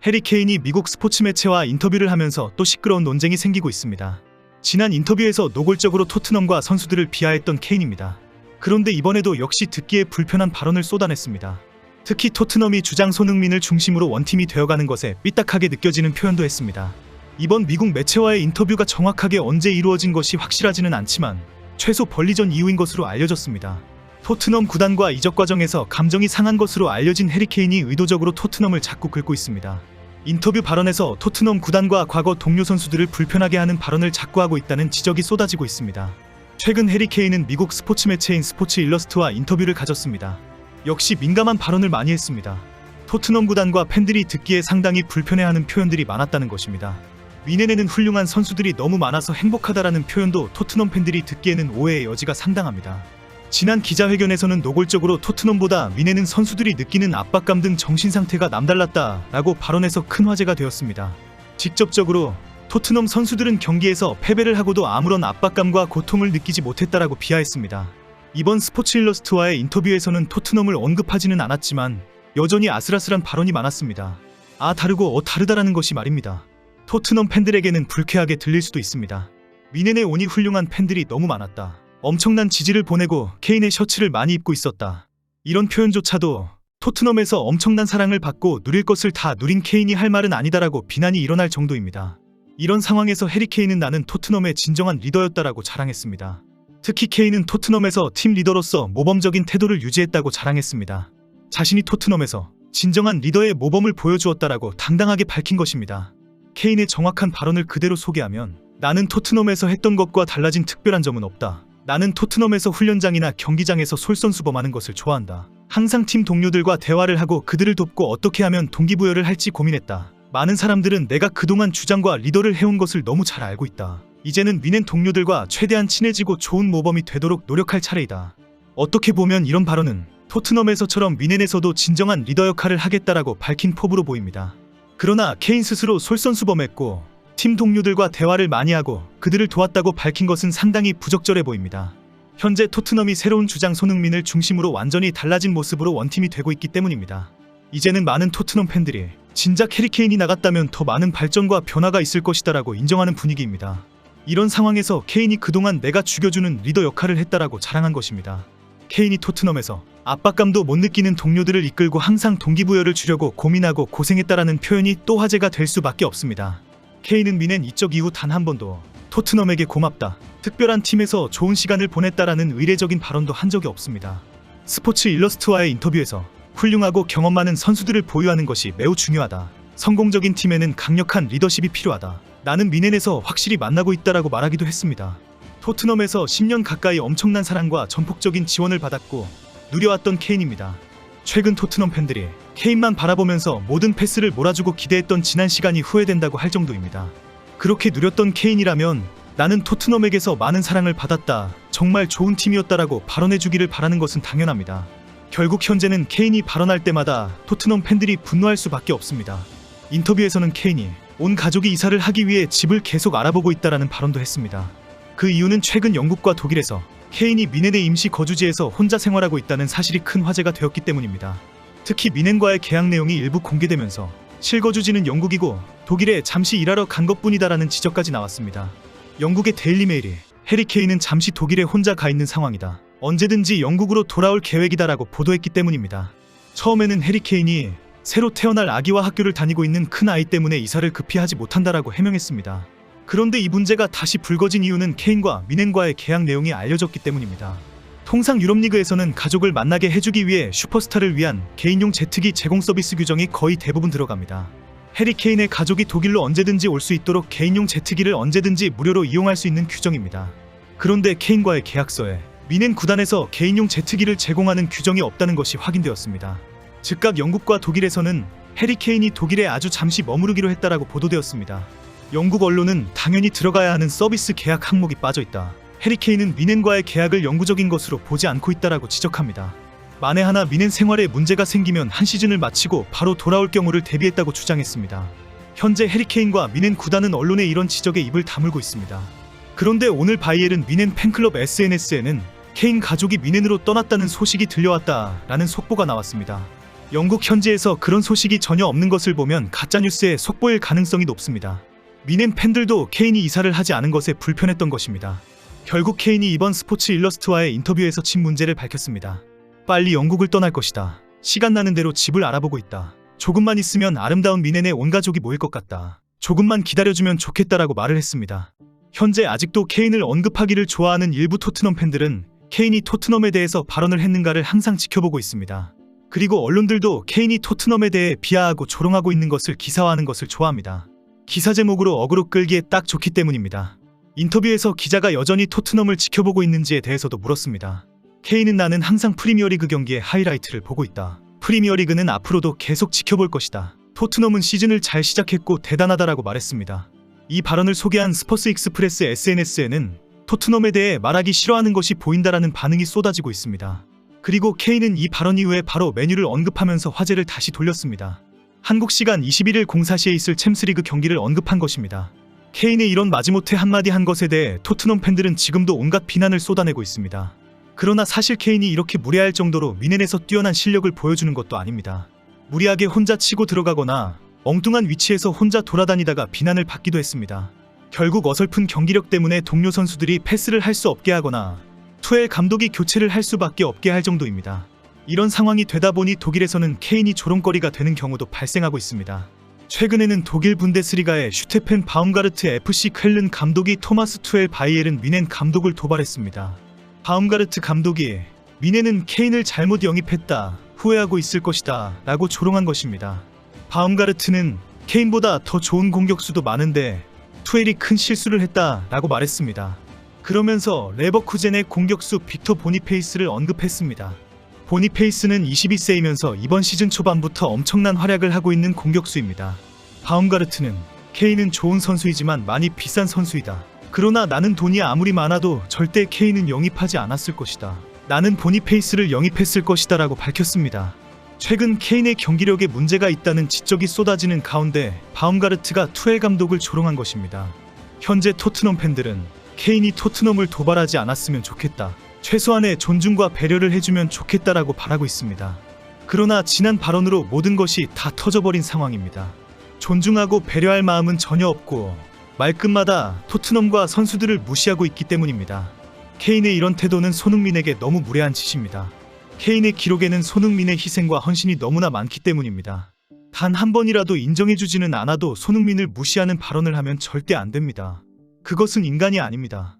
해리 케인이 미국 스포츠 매체와 인터뷰를 하면서 또 시끄러운 논쟁이 생기고 있습니다. 지난 인터뷰에서 노골적으로 토트넘과 선수들을 비하했던 케인입니다. 그런데 이번에도 역시 듣기에 불편한 발언을 쏟아냈습니다. 특히 토트넘이 주장 손흥민을 중심으로 원팀이 되어가는 것에 삐딱하게 느껴지는 표현도 했습니다. 이번 미국 매체와의 인터뷰가 정확하게 언제 이루어진 것이 확실하지는 않지만 최소 벌리전 이후인 것으로 알려졌습니다. 토트넘 구단과 이적 과정에서 감정이 상한 것으로 알려진 해리 케인이 의도적으로 토트넘을 자꾸 긁고 있습니다. 인터뷰 발언에서 토트넘 구단과 과거 동료 선수들을 불편하게 하는 발언을 자꾸 하고 있다는 지적이 쏟아지고 있습니다. 최근 해리 케인은 미국 스포츠 매체인 스포츠 일러스트와 인터뷰를 가졌습니다. 역시 민감한 발언을 많이 했습니다. 토트넘 구단과 팬들이 듣기에 상당히 불편해하는 표현들이 많았다는 것입니다. 미넨에는 훌륭한 선수들이 너무 많아서 행복하다라는 표현도 토트넘 팬들이 듣기에는 오해의 여지가 상당합니다. 지난 기자회견에서는 노골적으로 토트넘보다 미넨은 선수들이 느끼는 압박감 등 정신상태가 남달랐다라고 발언해서 큰 화제가 되었습니다. 직접적으로 토트넘 선수들은 경기에서 패배를 하고도 아무런 압박감과 고통을 느끼지 못했다라고 비하했습니다. 이번 스포츠 일러스트와의 인터뷰에서는 토트넘을 언급하지는 않았지만 여전히 아슬아슬한 발언이 많았습니다. 다르고 다르다라는 것이 말입니다. 토트넘 팬들에게는 불쾌하게 들릴 수도 있습니다. 미넨에 오니 훌륭한 팬들이 너무 많았다. 엄청난 지지를 보내고 케인의 셔츠를 많이 입고 있었다. 이런 표현조차도 토트넘에서 엄청난 사랑을 받고 누릴 것을 다 누린 케인이 할 말은 아니다라고 비난이 일어날 정도입니다. 이런 상황에서 해리 케인은 나는 토트넘의 진정한 리더였다라고 자랑했습니다. 특히 케인은 토트넘에서 팀 리더로서 모범적인 태도를 유지했다고 자랑했습니다. 자신이 토트넘에서 진정한 리더의 모범을 보여주었다라고 당당하게 밝힌 것입니다. 케인의 정확한 발언을 그대로 소개하면 나는 토트넘에서 했던 것과 달라진 특별한 점은 없다. 나는 토트넘에서 훈련장이나 경기장에서 솔선수범하는 것을 좋아한다. 항상 팀 동료들과 대화를 하고 그들을 돕고 어떻게 하면 동기부여를 할지 고민했다. 많은 사람들은 내가 그동안 주장과 리더를 해온 것을 너무 잘 알고 있다. 이제는 미넨 동료들과 최대한 친해지고 좋은 모범이 되도록 노력할 차례이다. 어떻게 보면 이런 발언은 토트넘에서처럼 미넨에서도 진정한 리더 역할을 하겠다라고 밝힌 포부로 보입니다. 그러나 케인 스스로 솔선수범했고 팀 동료들과 대화를 많이 하고 그들을 도왔다고 밝힌 것은 상당히 부적절해 보입니다. 현재 토트넘이 새로운 주장 손흥민을 중심으로 완전히 달라진 모습으로 원팀이 되고 있기 때문입니다. 이제는 많은 토트넘 팬들이 진작 해리 케인이 나갔다면 더 많은 발전과 변화가 있을 것이다라고 인정하는 분위기입니다. 이런 상황에서 케인이 그동안 내가 죽여주는 리더 역할을 했다라고 자랑한 것입니다. 케인이 토트넘에서 압박감도 못 느끼는 동료들을 이끌고 항상 동기부여를 주려고 고민하고 고생했다라는 표현이 또 화제가 될 수밖에 없습니다. 케인은 미넨 이적 이후 단 한 번도 토트넘에게 고맙다, 특별한 팀에서 좋은 시간을 보냈다라는 의례적인 발언도 한 적이 없습니다. 스포츠 일러스트와의 인터뷰에서 훌륭하고 경험 많은 선수들을 보유하는 것이 매우 중요하다. 성공적인 팀에는 강력한 리더십이 필요하다. 나는 미넨에서 확실히 만나고 있다라고 말하기도 했습니다. 토트넘에서 10년 가까이 엄청난 사랑과 전폭적인 지원을 받았고 누려왔던 케인입니다. 최근 토트넘 팬들이 케인만 바라보면서 모든 패스를 몰아주고 기대했던 지난 시간이 후회된다고 할 정도입니다. 그렇게 누렸던 케인이라면 나는 토트넘에게서 많은 사랑을 받았다, 정말 좋은 팀이었다라고 발언해주기를 바라는 것은 당연합니다. 결국 현재는 케인이 발언할 때마다 토트넘 팬들이 분노할 수밖에 없습니다. 인터뷰에서는 케인이 온 가족이 이사를 하기 위해 집을 계속 알아보고 있다라는 발언도 했습니다. 그 이유는 최근 영국과 독일에서 케인이 미넨의 임시 거주지에서 혼자 생활하고 있다는 사실이 큰 화제가 되었기 때문입니다. 특히 미넨과의 계약 내용이 일부 공개되면서 실거주지는 영국이고 독일에 잠시 일하러 간 것뿐이다라는 지적까지 나왔습니다. 영국의 데일리 메일이 해리 케인은 잠시 독일에 혼자 가 있는 상황이다, 언제든지 영국으로 돌아올 계획이다라고 보도했기 때문입니다. 처음에는 해리 케인이 새로 태어날 아기와 학교를 다니고 있는 큰 아이 때문에 이사를 급히 하지 못한다라고 해명했습니다. 그런데 이 문제가 다시 불거진 이유는 케인과 미넨과의 계약 내용이 알려졌기 때문입니다. 통상 유럽리그에서는 가족을 만나게 해주기 위해 슈퍼스타를 위한 개인용 제트기 제공 서비스 규정이 거의 대부분 들어갑니다. 해리 케인의 가족이 독일로 언제든지 올 수 있도록 개인용 제트기를 언제든지 무료로 이용할 수 있는 규정입니다. 그런데 케인과의 계약서에 미넨 구단에서 개인용 제트기를 제공하는 규정이 없다는 것이 확인되었습니다. 즉각 영국과 독일에서는 해리 케인이 독일에 아주 잠시 머무르기로 했다라고 보도되었습니다. 영국 언론은 당연히 들어가야 하는 서비스 계약 항목이 빠져있다, 해리 케인은 미넨과의 계약을 영구적인 것으로 보지 않고 있다라고 지적합니다. 만에 하나 미넨 생활에 문제가 생기면 한 시즌을 마치고 바로 돌아올 경우를 대비했다고 주장했습니다. 현재 해리 케인과 미넨 구단은 언론의 이런 지적에 입을 다물고 있습니다. 그런데 오늘 바이에른 미넨 팬클럽 SNS에는 케인 가족이 미넨으로 떠났다는 소식이 들려왔다라는 속보가 나왔습니다. 영국 현지에서 그런 소식이 전혀 없는 것을 보면 가짜뉴스에 속보일 가능성이 높습니다. 미넨 팬들도 케인이 이사를 하지 않은 것에 불편했던 것입니다. 결국 케인이 이번 스포츠 일러스트와의 인터뷰에서 친 문제를 밝혔습니다. 빨리 영국을 떠날 것이다. 시간 나는 대로 집을 알아보고 있다. 조금만 있으면 아름다운 미넨에 온 가족이 모일 것 같다. 조금만 기다려주면 좋겠다라고 말을 했습니다. 현재 아직도 케인을 언급하기를 좋아하는 일부 토트넘 팬들은 케인이 토트넘에 대해서 발언을 했는가를 항상 지켜보고 있습니다. 그리고 언론들도 케인이 토트넘에 대해 비하하고 조롱하고 있는 것을 기사화하는 것을 좋아합니다. 기사 제목으로 어그로 끌기에 딱 좋기 때문입니다. 인터뷰에서 기자가 여전히 토트넘을 지켜보고 있는지에 대해서도 물었습니다. 케인은 나는 항상 프리미어리그 경기의 하이라이트를 보고 있다. 프리미어리그는 앞으로도 계속 지켜볼 것이다. 토트넘은 시즌을 잘 시작했고 대단하다라고 말했습니다. 이 발언을 소개한 스퍼스 익스프레스 SNS에는 토트넘에 대해 말하기 싫어하는 것이 보인다라는 반응이 쏟아지고 있습니다. 그리고 케인은 이 발언 이후에 바로 메뉴를 언급하면서 화제를 다시 돌렸습니다. 한국 시간 21일 04시에 있을 챔스리그 경기를 언급한 것입니다. 케인의 이런 마지못해 한마디 한 것에 대해 토트넘 팬들은 지금도 온갖 비난을 쏟아내고 있습니다. 그러나 사실 케인이 이렇게 무례할 정도로 미넨에서 뛰어난 실력을 보여주는 것도 아닙니다. 무리하게 혼자 치고 들어가거나 엉뚱한 위치에서 혼자 돌아다니다가 비난을 받기도 했습니다. 결국 어설픈 경기력 때문에 동료 선수들이 패스를 할 수 없게 하거나 투엘 감독이 교체를 할 수밖에 없게 할 정도입니다. 이런 상황이 되다 보니 독일에서는 케인이 조롱거리가 되는 경우도 발생하고 있습니다. 최근에는 독일 분데스리가의 슈테펜 바움가르트 FC 쾰른 감독이 토마스 투엘 바이에른 미넨 감독을 도발했습니다. 바움가르트 감독이 미넨은 케인을 잘못 영입했다, 후회하고 있을 것이다 라고 조롱한 것입니다. 바움가르트는 케인보다 더 좋은 공격수도 많은데 투엘이 큰 실수를 했다 라고 말했습니다. 그러면서 레버쿠젠의 공격수 빅터 보니페이스를 언급했습니다. 보니페이스는 22세이면서 이번 시즌 초반부터 엄청난 활약을 하고 있는 공격수입니다. 바움가르트는 케인은 좋은 선수이지만 많이 비싼 선수이다. 그러나 나는 돈이 아무리 많아도 절대 케인은 영입하지 않았을 것이다. 나는 보니페이스를 영입했을 것이다 라고 밝혔습니다. 최근 케인의 경기력에 문제가 있다는 지적이 쏟아지는 가운데 바움가르트가 투엘 감독을 조롱한 것입니다. 현재 토트넘 팬들은 케인이 토트넘을 도발하지 않았으면 좋겠다. 최소한의 존중과 배려를 해주면 좋겠다라고 바라고 있습니다. 그러나 지난 발언으로 모든 것이 다 터져버린 상황입니다. 존중하고 배려할 마음은 전혀 없고 말끝마다 토트넘과 선수들을 무시하고 있기 때문입니다. 케인의 이런 태도는 손흥민에게 너무 무례한 짓입니다. 케인의 기록에는 손흥민의 희생과 헌신이 너무나 많기 때문입니다. 단 한 번이라도 인정해주지는 않아도 손흥민을 무시하는 발언을 하면 절대 안 됩니다. 그것은 인간이 아닙니다.